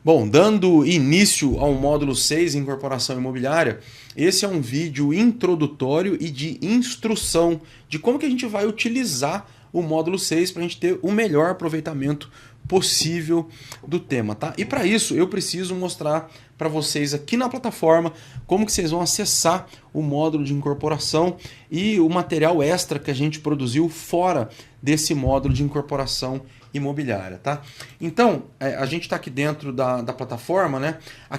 Bom, dando início ao módulo 6, Incorporação Imobiliária, esse é um vídeo introdutório e de instrução de como que a gente vai utilizar o módulo 6 para a gente ter o melhor aproveitamento possível do tema, tá? E para isso eu preciso mostrar para vocês aqui na plataforma como que vocês vão acessar o módulo de incorporação e o material extra que a gente produziu fora desse módulo de incorporação imobiliária, tá? Então, a gente está aqui dentro da plataforma, né?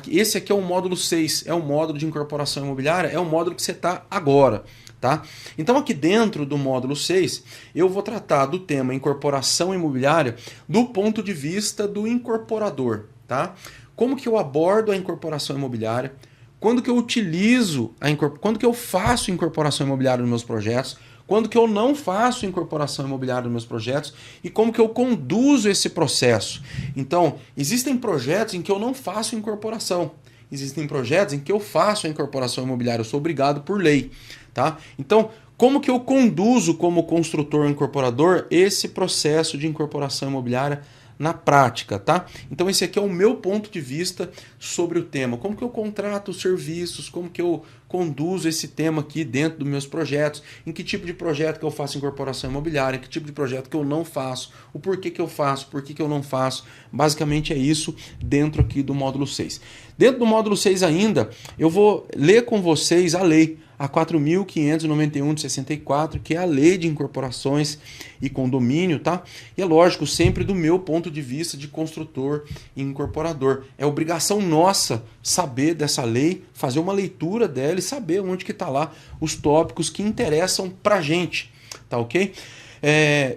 Esse aqui é o módulo 6, é o módulo de incorporação imobiliária, é o módulo que você está agora, tá? Então, aqui dentro do módulo 6, eu vou tratar do tema incorporação imobiliária do ponto de vista do incorporador, tá? Como que eu abordo a incorporação imobiliária, quando que eu utilizo, quando que eu faço incorporação imobiliária nos meus projetos, quando que eu não faço incorporação imobiliária nos meus projetos e como que eu conduzo esse processo. Então, existem projetos em que eu não faço incorporação. Existem projetos em que eu faço a incorporação imobiliária, eu sou obrigado por lei, tá? Então, como que eu conduzo como construtor ou incorporador esse processo de incorporação imobiliária na prática, tá? Então esse aqui é o meu ponto de vista sobre o tema. Como que eu contrato os serviços, como que eu conduzo esse tema aqui dentro dos meus projetos, em que tipo de projeto que eu faço incorporação imobiliária, em que tipo de projeto que eu não faço, o porquê que eu faço, por que eu não faço. Basicamente é isso dentro aqui do módulo 6. Dentro do módulo 6 ainda, eu vou ler com vocês a lei, a 4.591 de 64, que é a lei de incorporações e condomínio, tá? E é lógico, sempre do meu ponto de vista de construtor e incorporador. É obrigação nossa saber dessa lei, fazer uma leitura dela e saber onde que tá lá os tópicos que interessam pra gente, tá ok?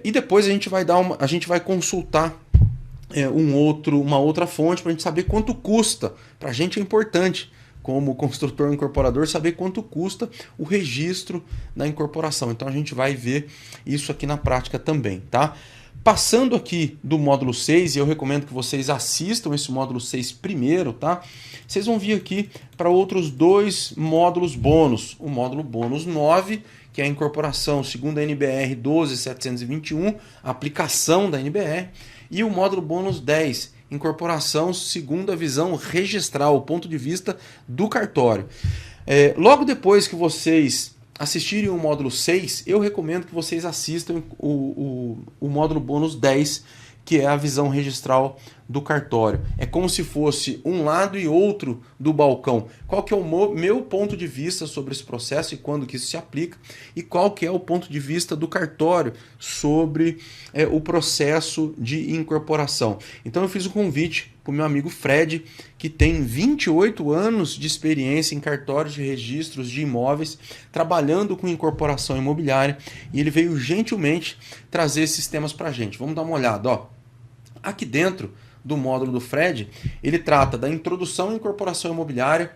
E depois a gente vai consultar uma outra fonte para a gente saber quanto custa. Pra gente é importante, como construtor incorporador, saber quanto custa o registro da incorporação. Então a gente vai ver isso aqui na prática também, tá? Passando aqui do módulo 6, e eu recomendo que vocês assistam esse módulo 6 primeiro, tá? Vocês vão vir aqui para outros dois módulos bônus. O módulo bônus 9, que é a incorporação segundo a NBR 12721, a aplicação da NBR, e o módulo bônus 10, incorporação segundo a visão registral, o ponto de vista do cartório. Logo depois que vocês assistirem o módulo 6, eu recomendo que vocês assistam o módulo bônus 10, que é a visão registral do cartório. É como se fosse um lado e outro do balcão. Qual que é o meu ponto de vista sobre esse processo e quando que isso se aplica, e qual que é o ponto de vista do cartório sobre o processo de incorporação. Então eu fiz um convite para o meu amigo Fred, que tem 28 anos de experiência em cartórios de registros de imóveis, trabalhando com incorporação imobiliária, e ele veio gentilmente trazer esses temas para a gente. Vamos dar uma olhada, ó. Aqui dentro do módulo do Fred, ele trata da introdução à incorporação imobiliária,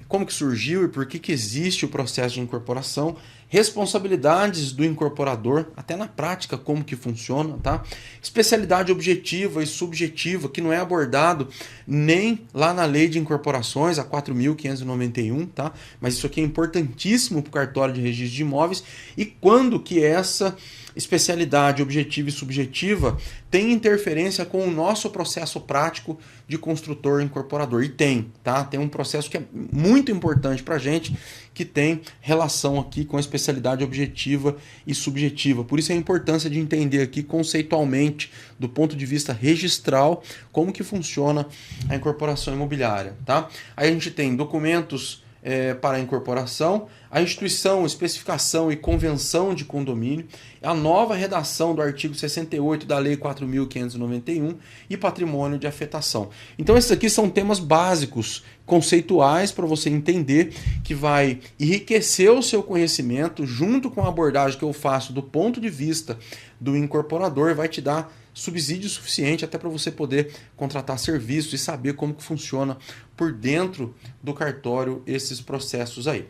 como que surgiu e por que existe o processo de incorporação, responsabilidades do incorporador, até na prática como que funciona, tá? Especialidade objetiva e subjetiva, que não é abordado nem lá na lei de incorporações, a 4.591, tá? Mas isso aqui é importantíssimo para o cartório de registro de imóveis, e quando que essa especialidade objetiva e subjetiva tem interferência com o nosso processo prático de construtor e incorporador. E tem, tá? Tem um processo que é muito importante para a gente, que tem relação aqui com a especialidade objetiva e subjetiva. Por isso a importância de entender aqui conceitualmente, do ponto de vista registral, como que funciona a incorporação imobiliária, tá? Aí a gente tem documentos para a incorporação, a instituição, especificação e convenção de condomínio, a nova redação do artigo 68 da Lei 4.591 e patrimônio de afetação. Então esses aqui são temas básicos, conceituais, para você entender, que vai enriquecer o seu conhecimento junto com a abordagem que eu faço do ponto de vista do incorporador, vai te dar subsídio suficiente até para você poder contratar serviços e saber como que funciona por dentro do cartório esses processos aí.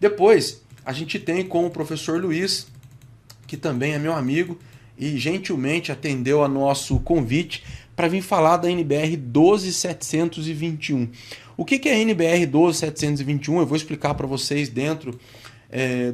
Depois, a gente tem com o professor Luiz, que também é meu amigo e gentilmente atendeu a nosso convite para vir falar da NBR 12721. O que é a NBR 12721? Eu vou explicar para vocês dentro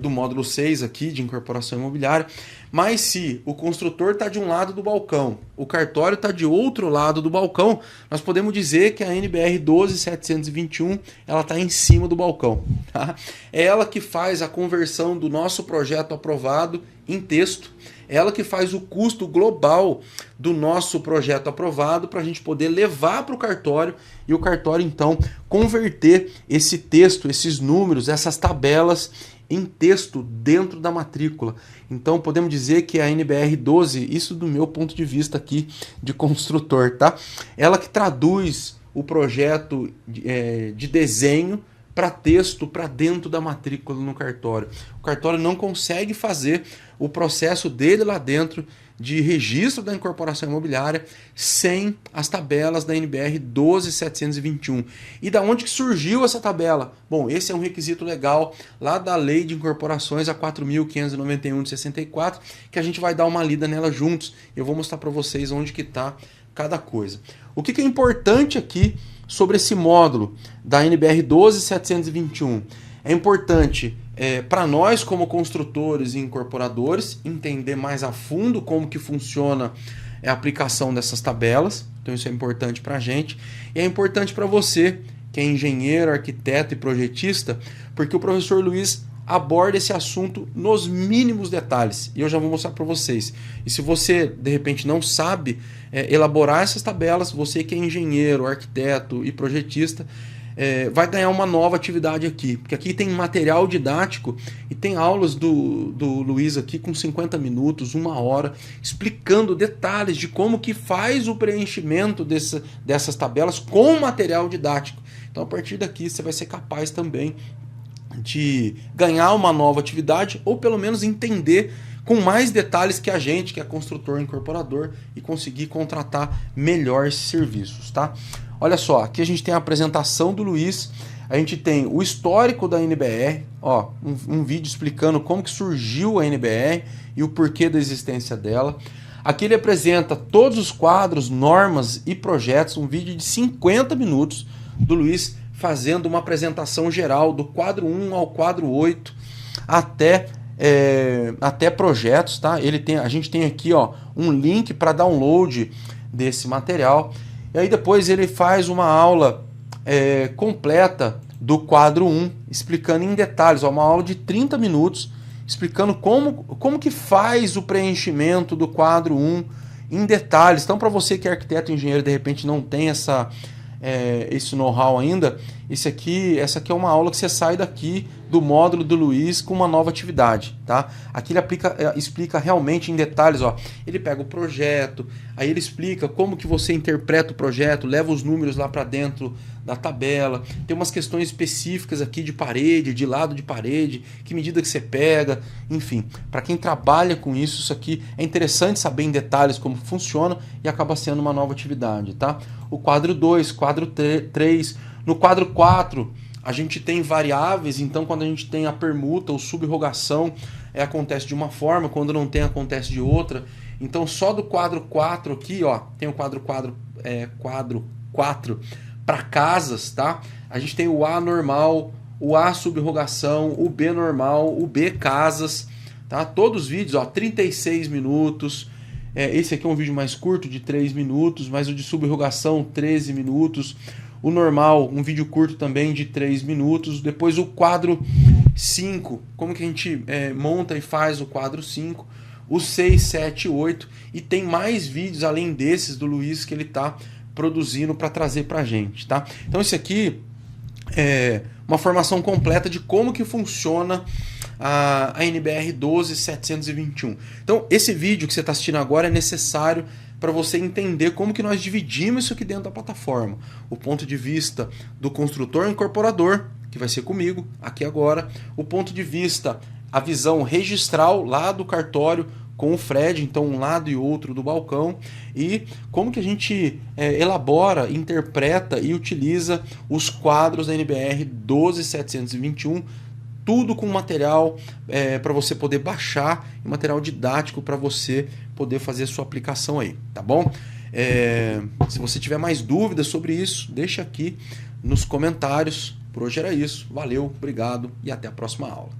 do módulo 6 aqui de incorporação imobiliária, mas se o construtor está de um lado do balcão, o cartório está de outro lado do balcão, nós podemos dizer que a NBR 12721 ela está em cima do balcão. Tá? É ela que faz a conversão do nosso projeto aprovado em texto, é ela que faz o custo global do nosso projeto aprovado para a gente poder levar para o cartório e o cartório então converter esse texto, esses números, essas tabelas em texto dentro da matrícula. Então podemos dizer que a NBR 12, isso do meu ponto de vista aqui de construtor, tá? Ela que traduz o projeto de desenho para texto, para dentro da matrícula no cartório. O cartório não consegue fazer o processo dele lá dentro de registro da incorporação imobiliária sem as tabelas da NBR 12721. E da onde que surgiu essa tabela? Bom, esse é um requisito legal lá da Lei de Incorporações, a 4.591 de 64, que a gente vai dar uma lida nela juntos. Eu vou mostrar para vocês onde que está cada coisa. O que é importante aqui sobre esse módulo da NBR 12721? É importante para nós como construtores e incorporadores entender mais a fundo como que funciona a aplicação dessas tabelas. Então isso é importante para a gente. E é importante para você que é engenheiro, arquiteto e projetista, porque o professor Luiz aborda esse assunto nos mínimos detalhes. E eu já vou mostrar para vocês. E se você, de repente, não sabe elaborar essas tabelas, você que é engenheiro, arquiteto e projetista, vai ganhar uma nova atividade aqui. Porque aqui tem material didático e tem aulas do Luiz aqui com 50 minutos, 1 hora, explicando detalhes de como que faz o preenchimento dessas tabelas com material didático. Então, a partir daqui, você vai ser capaz também de ganhar uma nova atividade ou pelo menos entender com mais detalhes que a gente, que é construtor incorporador, e conseguir contratar melhor esses serviços, tá? Olha só, aqui a gente tem a apresentação do Luiz, a gente tem o histórico da NBR, ó, um vídeo explicando como que surgiu a NBR e o porquê da existência dela. Aqui ele apresenta todos os quadros, normas e projetos, um vídeo de 50 minutos do Luiz fazendo uma apresentação geral do quadro 1 ao quadro 8 até projetos, tá? A gente tem aqui, ó, um link para download desse material. E aí depois ele faz uma aula completa do quadro 1, explicando em detalhes, ó, uma aula de 30 minutos, explicando como que faz o preenchimento do quadro 1 em detalhes. Então, para você que é arquiteto e engenheiro, de repente não tem esse know-how ainda, essa aqui é uma aula que você sai daqui do módulo do Luiz com uma nova atividade, tá? Aqui ele explica realmente em detalhes, ó. Ele pega o projeto, aí ele explica como que você interpreta o projeto, leva os números lá para dentro da tabela, tem umas questões específicas aqui de parede, de lado de parede, que medida que você pega, enfim. Para quem trabalha com isso aqui é interessante saber em detalhes como funciona e acaba sendo uma nova atividade, tá? O quadro 2, quadro 3, no quadro 4 a gente tem variáveis, então quando a gente tem a permuta ou subrogação acontece de uma forma, quando não tem acontece de outra. Então só do quadro 4 aqui, ó, tem o quadro 4 para casas, tá? A gente tem o A normal, o A subrogação, o B normal, o B casas, tá? Todos os vídeos, ó, 36 minutos. Esse aqui é um vídeo mais curto, de 3 minutos, mas o de subrogação, 13 minutos. O normal, um vídeo curto também de 3 minutos. Depois o quadro 5, como que a gente monta e faz o quadro 5. O 6, 7, 8. E tem mais vídeos além desses do Luiz que ele está produzindo para trazer para a gente, tá? Então esse aqui é uma formação completa de como que funciona a NBR 12721. Então esse vídeo que você está assistindo agora é necessário para você entender como que nós dividimos isso aqui dentro da plataforma. O ponto de vista do construtor incorporador, que vai ser comigo aqui agora. O ponto de vista, a visão registral lá do cartório com o Fred, então um lado e outro do balcão. E como que a gente elabora, interpreta e utiliza os quadros da NBR 12721, tudo com material para você poder baixar, e material didático para você poder fazer a sua aplicação aí, tá bom? Se você tiver mais dúvidas sobre isso, deixa aqui nos comentários. Por hoje era isso. Valeu, obrigado e até a próxima aula.